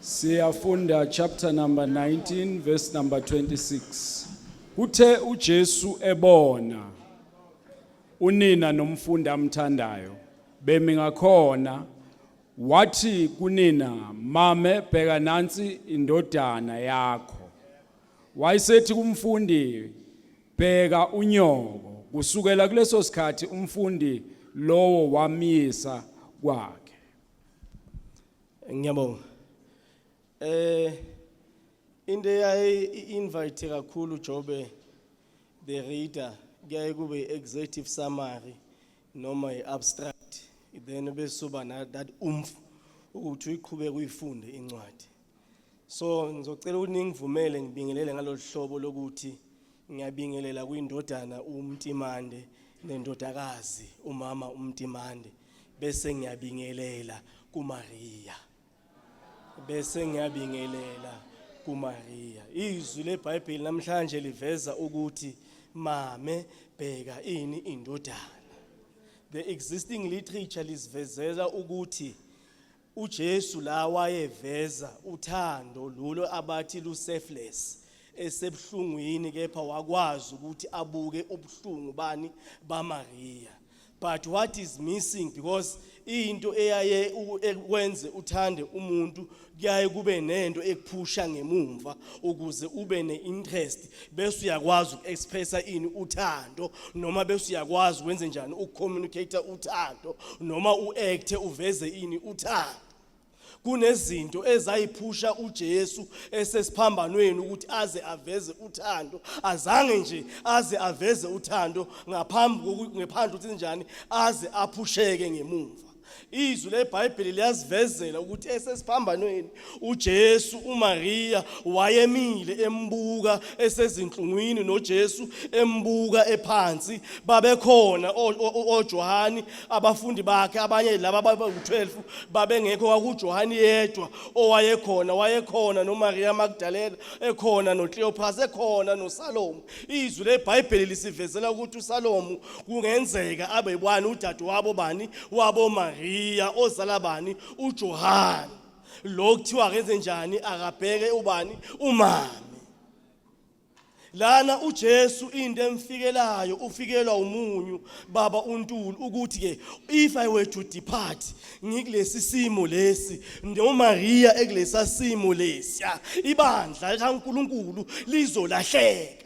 Siyafunda chapter number 19 verse number 26. Uthe uJesu ebona unina nomfundi amthandayo bemi ngakhona wathi kunina, mame bheka nansi indodana yakho. Wayesethi kumfundi, bheka unyoko. Kusukela kuleso sikhathi umfundi lowo wamyisa kwakhe. Ngiyabonga. Into invite kakhulu Jobe the reader kuyaye kube executive summary noma abstract, then besuba na that ukuthi uyiqhubeke uyifunde incwadi. So ngizocela ukuthi ningivumele ngibingelele ngalolu hlobo lokuthi ngiyabingelela kuyindodana uMtimande nendodakazi umama uMtimande, bese ngiyabingelela kuMaria. Bese ngiyabingelela kuMaria. Izwi leBhayibheli namhlanje liveza ukuthi mame bheka ini indodana. The existing literature lisvezela ukuthi uJesu la wayeveza uthando lulo abathi lu selfless, esebhlungwini kepha wakwazi ukuthi abuke ubuhlungu bani baMaria. But what is missing, because into eyaye ekwenze uthande umuntu kuyaye kube nento ekuphusha ngemumva ukuze ube neinterest, bese uyakwazi ukuexpressa ini uthando, noma bese uyakwazi ukwenza njani ukucommunicate uthando, noma uacte uveze ini uthando. Kunezinto ezayiphusha uJesu esesiphambanweni ukuthi aze aveze uthando, azange nje aze aveze uthando ngaphandle ukuthi njani aze aphusheke ngemumva. Izwi leBhayibheli liyazivezela ukuthi esesiphambanweni uJesu uMaria wayemile embuka esezinhlungwini noJesu embuka ephansi. Babekhona oJohani abafundi bakhe abanye laba abayi-12 babengekho, kwakuJohani yedwa wayekhona noMaria Magdalena ekhona, noCleopas ekhona, noSalomo. Izwi leBhayibheli lisivezela ukuthi uSalomo kungenzeka abe bani udadewabo bani wabo Maria ozala bani uJohani. Lo kuthiwa kenze njani akabheke ubani umama. Lana uJesu into emfikelayo ufikelwa umunyu baba uNtulu ukuthi ke if I were to depart ngikulesi simo lesi noMaria ekulesa simo lesi, ibandla likaNkulunkulu lizolahleka.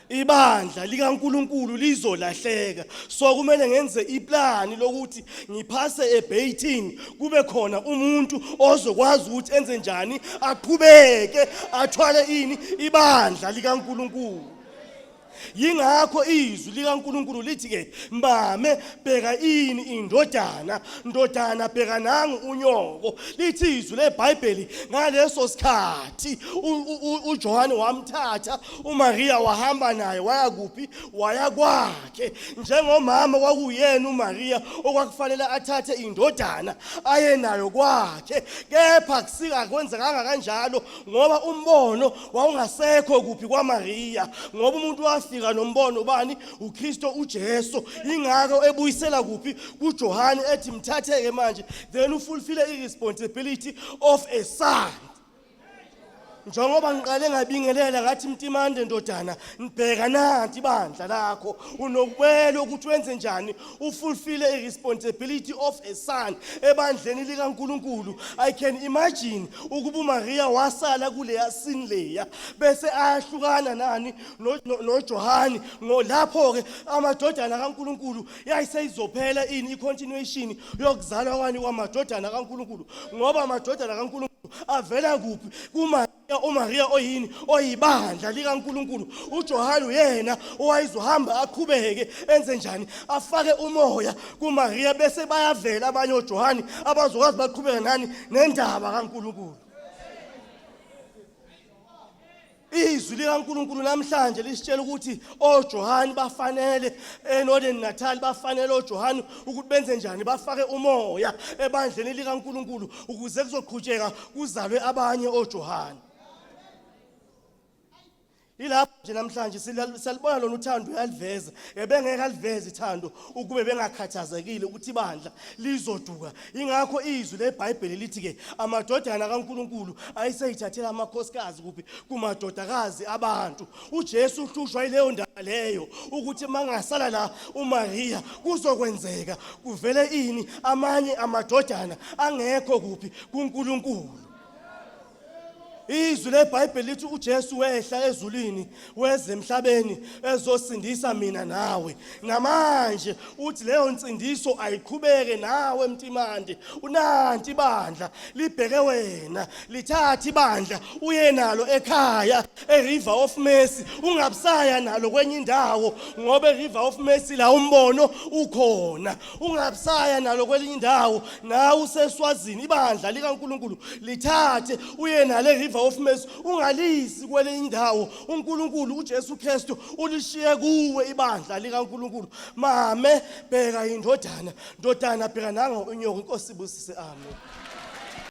Ibandla likaNkulunkulu lizolahleka. So kumele ngenze iplani lokuthi ngiphase ebeyithini kube khona umuntu ozokwazi ukuthi enze njani aqhubeke athwale ini ibandla likaNkulunkulu. Yingakho izwi likaNkulunkulu lithi ke mame bheka ini indodana, ndodana bheka nangu unyoko. Lithi izwi leBhayibheli ngaleso sikhathi uJohane wamthatha uMaria wahamba naye waya kuphi, waya kwakhe. Njengomama kwakuyena uMaria okwakufanele athathe indodana aye nayo kwakhe, kepha kusika kwenzekanga kanjalo ngoba umbono wawungasekho kuphi kwaMaria, ngoba umuntu wafika nombono ubani uKristo uJesu. Ingakho ebuyisela kuphi kuJohane ethi mthatheke manje, then ufulfill irresponsibility of a son. Njengoba ngiqale ngabingelela ngathi Mtimande ndodana nibheka nanti ibandla lakho, unokwelo ukuthi wenze njani ufulfill irresponsibility of a son ebandleni likaNkulunkulu. I can imagine ukuba uMaria wasala kuleya sin leya bese ayahlukana nani noJohane. Lapho ke amadodana kaNkulunkulu yayiseyizophela ini icontinuation yokuzalwa kwani kwamadodana kaNkulunkulu, ngoba amadodana kaNkulunkulu avela kuphi uMaria oyini oyibandla likaNkulunkulu. uJohane uyena owayizohamba aqhubeke enze njani afake umoya kuMaria, bese bayavela abanye oJohane abazokwazi baqhubeke nani nendaba kaNkulunkulu. Izwi likaNkulunkulu namhlanje lisitshela ukuthi oJohane bafanele eNorthern Natal bafanele oJohane ukuthi benze njani bafake umoya ebandleni likaNkulunkulu ukuze kuzoqhubeka kuzalwe abanye oJohane. Ilapho nje namhlanje siyalibona lona uthando uyaliveza. Ebengeke aliveze ithando ukube bengakhathazekile ukuthi ibandla lizoduka. Ingakho izwi leBhayibheli lithi ke amadodana kaNkuluNkulu ayiseyithathela amakhosikazi kuphi kumadodakazi abantu. uJesu uhlushwa ileyo ndaba leyo ukuthi mangasala la uMaria kuzokwenzeka kuvele ini amanye amadodana angekho kuphi kuNkulunkulu. Izwi leBhayibheli lithi uJesu wehla ezulwini weze emhlabeni ezosindisa mina nawe. Namanje uthi leyo nsindiso ayiqhubeke nawe Mtimande. Unanti ibandla libheke wena, lithatha ibandla uye nalo ekhaya eRiver of Mercy. Ungabusaya nalo kwenye indawo ngoba eRiver of Mercy la umbono ukhona. Ungabusaya nalo kwenye indawo nawe useSwazini. Ibandla likaNkulunkulu lithathe uye nalo eRiver of Mercy. Ungalisi kwenye indawo. uNkulunkulu uJesu Kristu ulishiye kuwe ibandla likaNkulunkulu. Mame bheka indodana, ndodana bheka nanga unyoka. Inkosi ibusise. Amen.